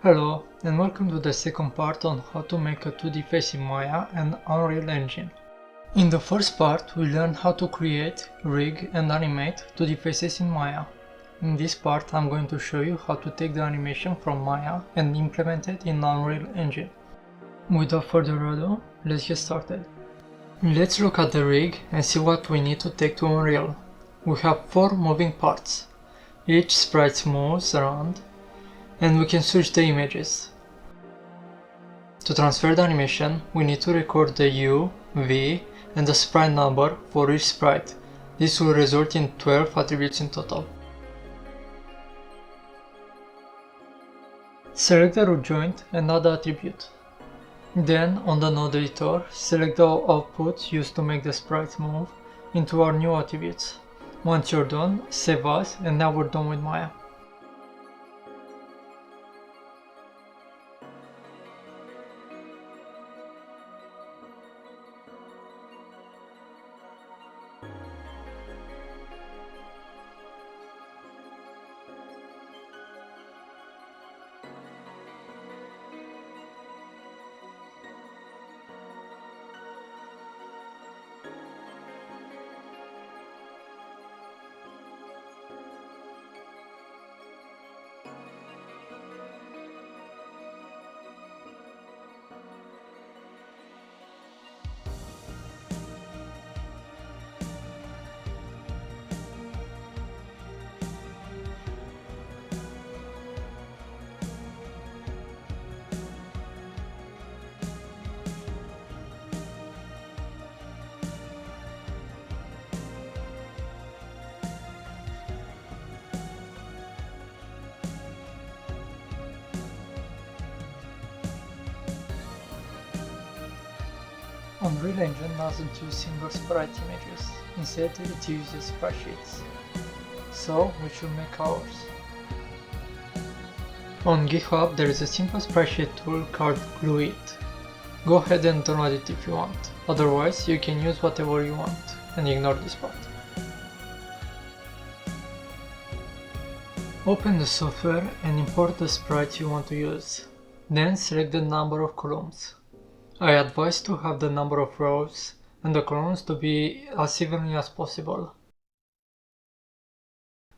Hello and welcome to the second part on how to make a 2D face in Maya and Unreal Engine. In the first part we learned how to create, rig and animate 2D faces in Maya. In this part I'm going to show you how to take the animation from Maya and implement it in Unreal Engine. Without further ado, let's get started. Let's look at the rig and see what we need to take to Unreal. We have 4 moving parts. Each sprite moves around and we can switch the images. To transfer the animation, we need to record the U, V, and the sprite number for each sprite. This will result in 12 attributes in total. Select the root joint and add the attribute. Then, on the node editor, select the output used to make the sprites move into our new attributes. Once you're done, save as, and now we're done with Maya. Unreal Engine doesn't use single sprite images, instead it uses sprite sheets. So we should make ours. On GitHub there is a simple sprite sheet tool called Glue It. Go ahead and download it if you want, otherwise you can use whatever you want and ignore this part. Open the software and import the sprite you want to use. Then select the number of columns. I advise to have the number of rows and the columns to be as evenly as possible.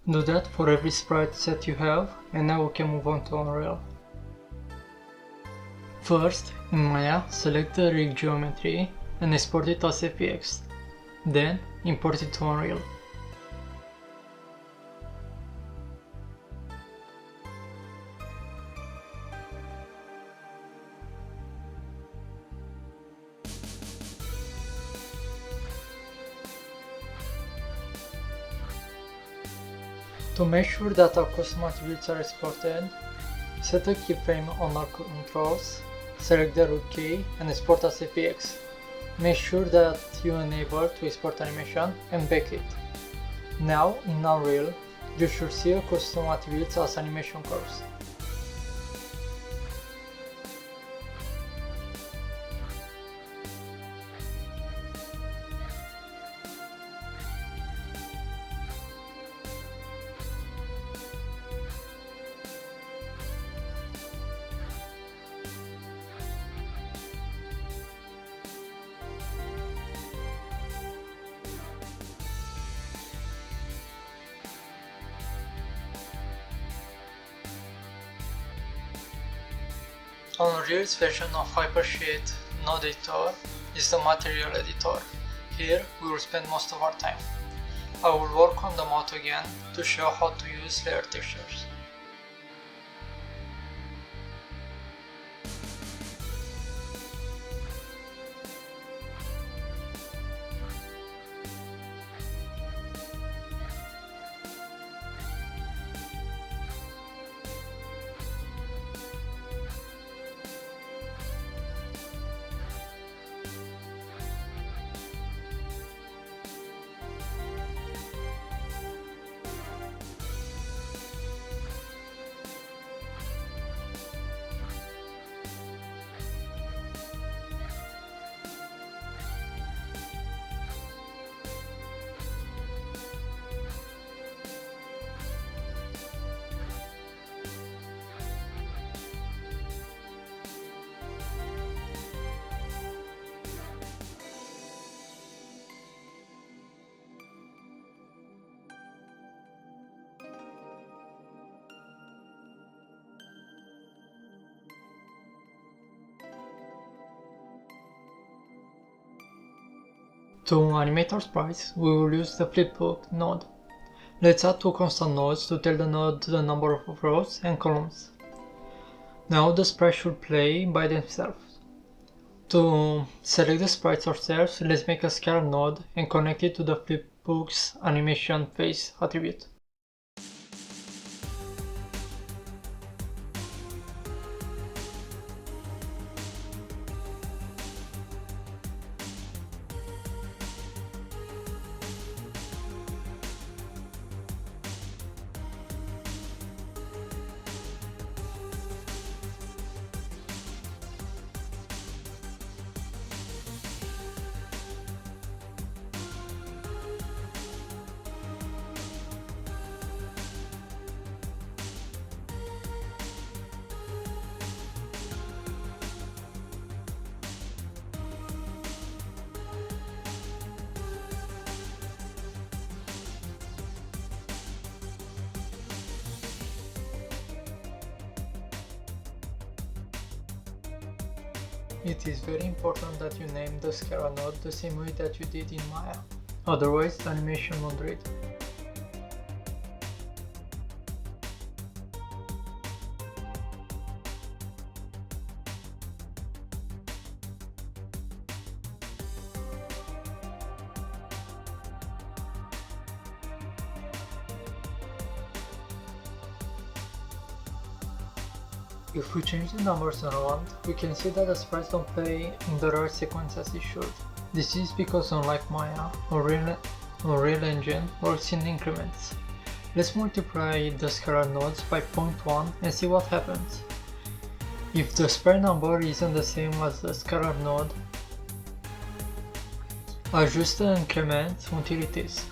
Do that for every sprite set you have, and now we can move on to Unreal. First, in Maya, select the rig geometry and export it as FBX. Then, import it to Unreal. To make sure that our custom attributes are exported, set a keyframe on our controls, select the root key and export as FBX. Make sure that you enable to export animation and bake it. Now, in Unreal, you should see your custom attributes as animation curves. Unreal's version of Hypersheet node editor is the material editor. Here we will spend most of our time. I will work on the mouth again to show how to use layer textures. To animate our sprites, we will use the flipbook node. Let's add two constant nodes to tell the node the number of rows and columns. Now the sprites should play by themselves. To select the sprites ourselves, let's make a scalar node and connect it to the flipbook's animation face attribute. It is very important that you name the scalar node the same way that you did in Maya, otherwise the animation won't read. If we change the numbers around, we can see that the sprites don't play in the right sequence as they should. This is because unlike Maya, Unreal Engine works in increments. Let's multiply the scalar nodes by 0.1 and see what happens. If the sprite number isn't the same as the scalar node, adjust the increment until it is.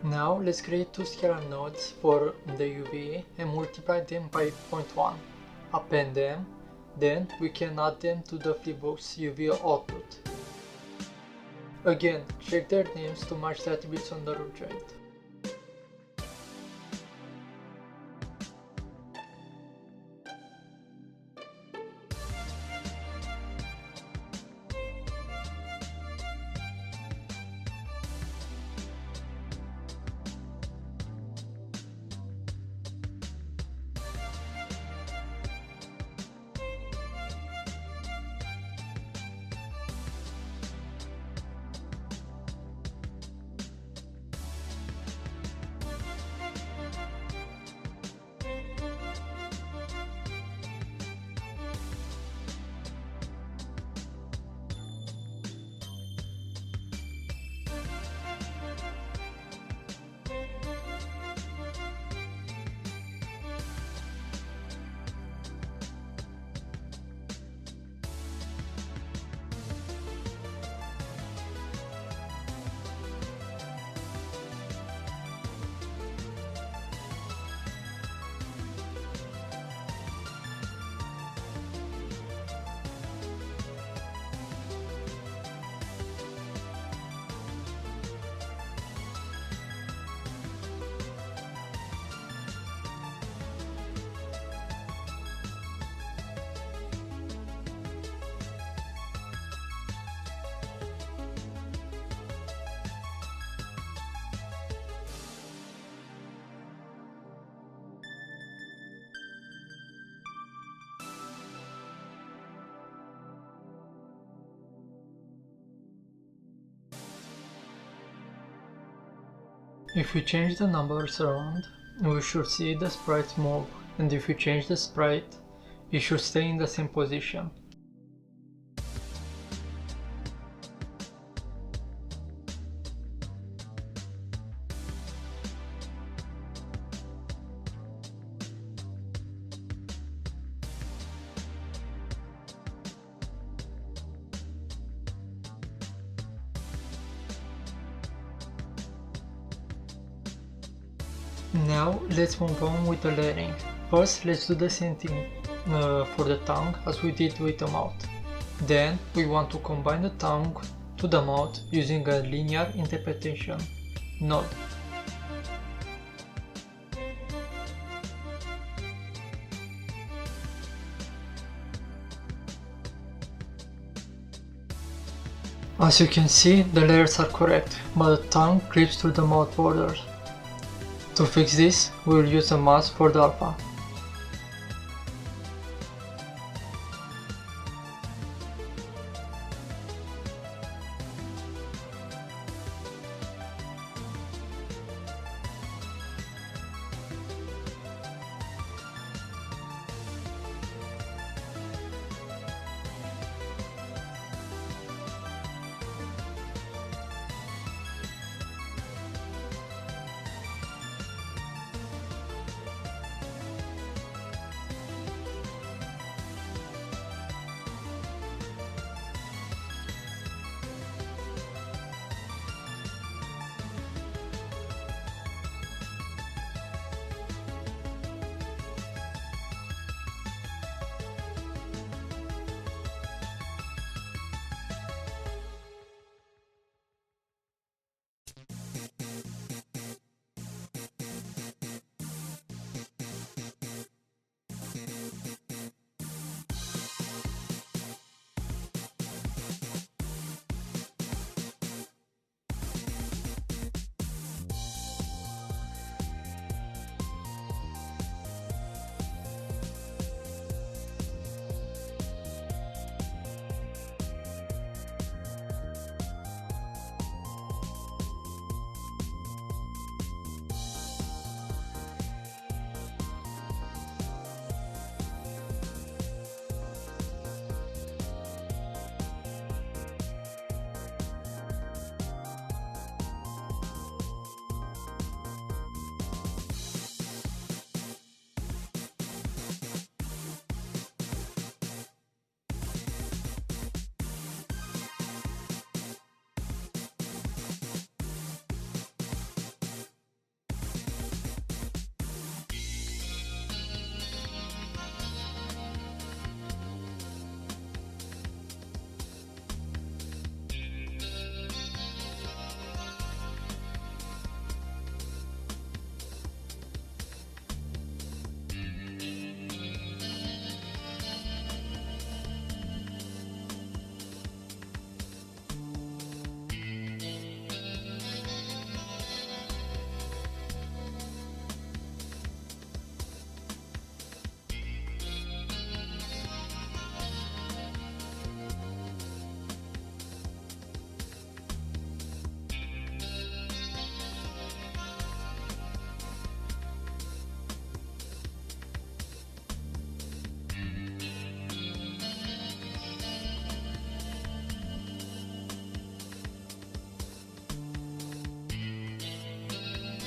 Now let's create two scalar nodes for the UV and multiply them by 0.1. Append them, then we can add them to the flipbook's UV output. Again, check their names to match the attributes on the root joint. If we change the numbers around, we should see the sprite move, and if we change the sprite, it should stay in the same position. Now let's move on with the layering. First, let's do the same thing for the tongue as we did with the mouth. Then we want to combine the tongue to the mouth using a linear interpretation node. As you can see, the layers are correct, but the tongue creeps through the mouth borders. To fix this, we will use a mask for the alpha.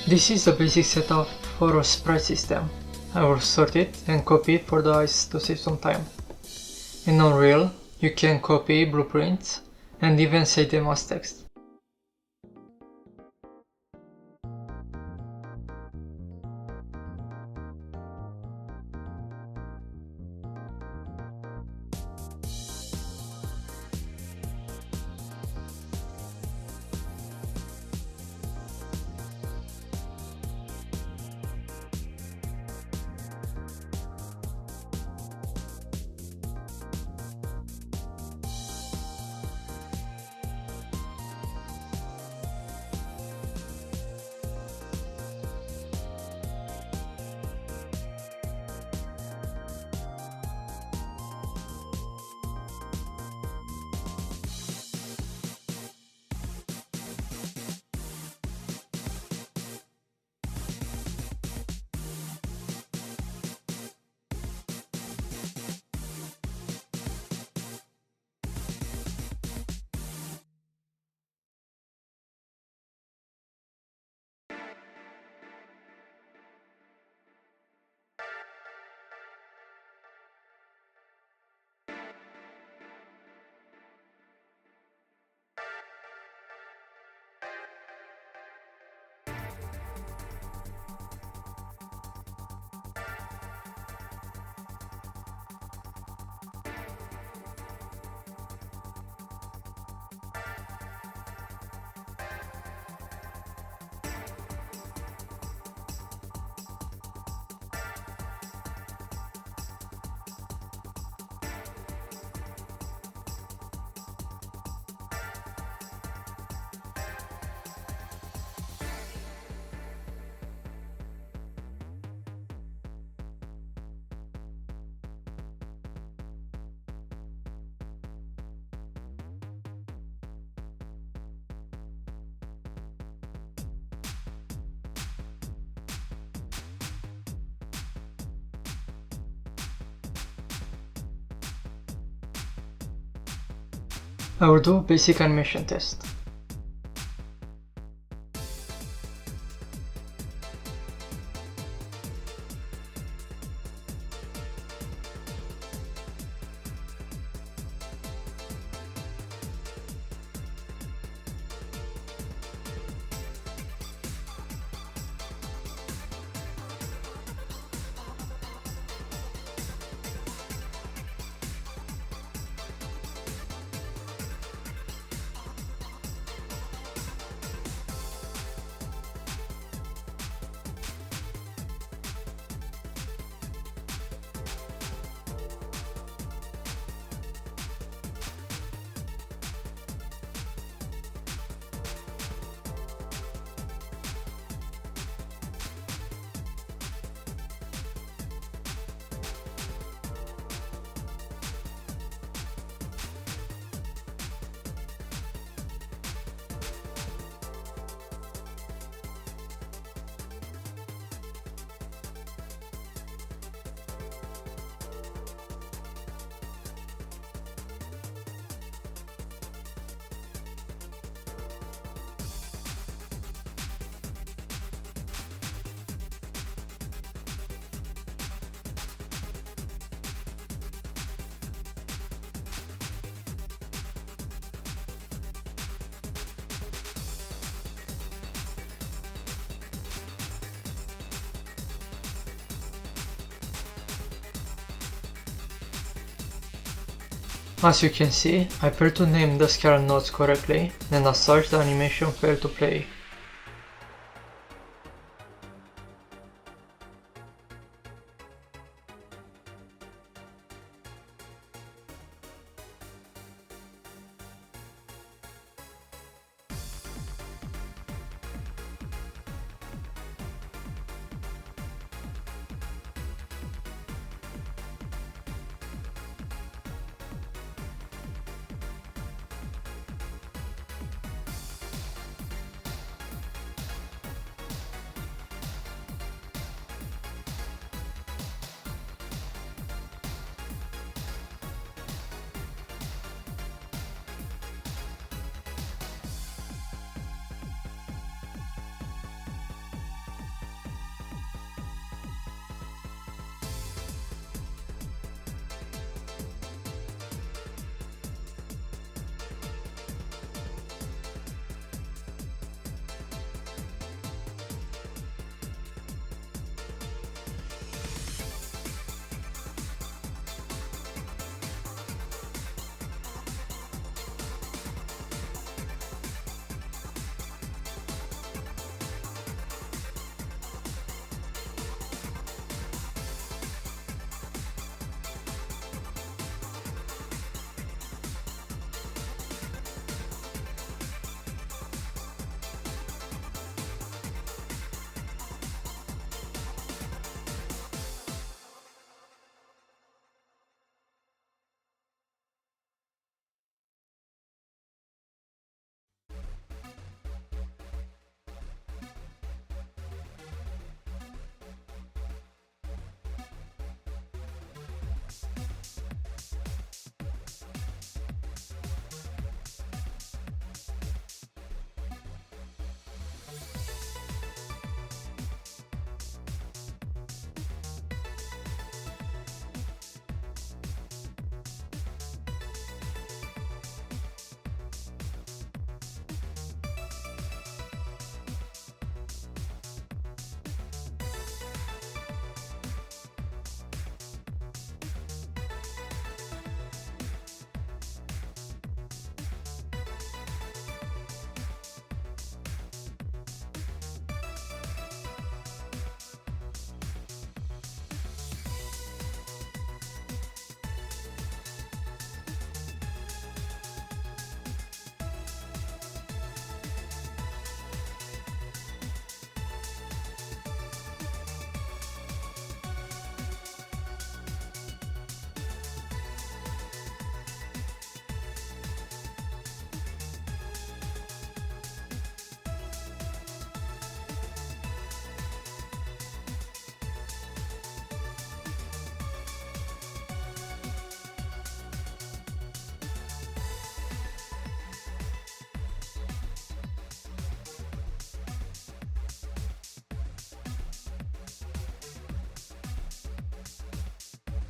This is the basic setup for a sprite system. I will sort it and copy it for the eyes to save some time. In Unreal, you can copy blueprints and even save them as text. I will do a basic animation test. As you can see, I failed to name the scale nodes correctly, and as such the animation failed to play.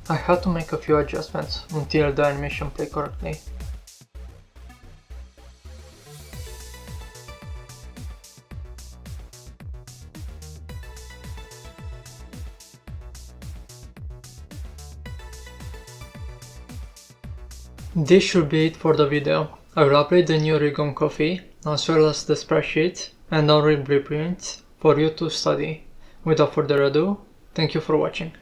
I had to make a few adjustments until the animation played correctly. This should be it for the video. I will upload the new rig on Coffee, as well as the spreadsheet and Unreal blueprints for you to study. Without further ado, thank you for watching.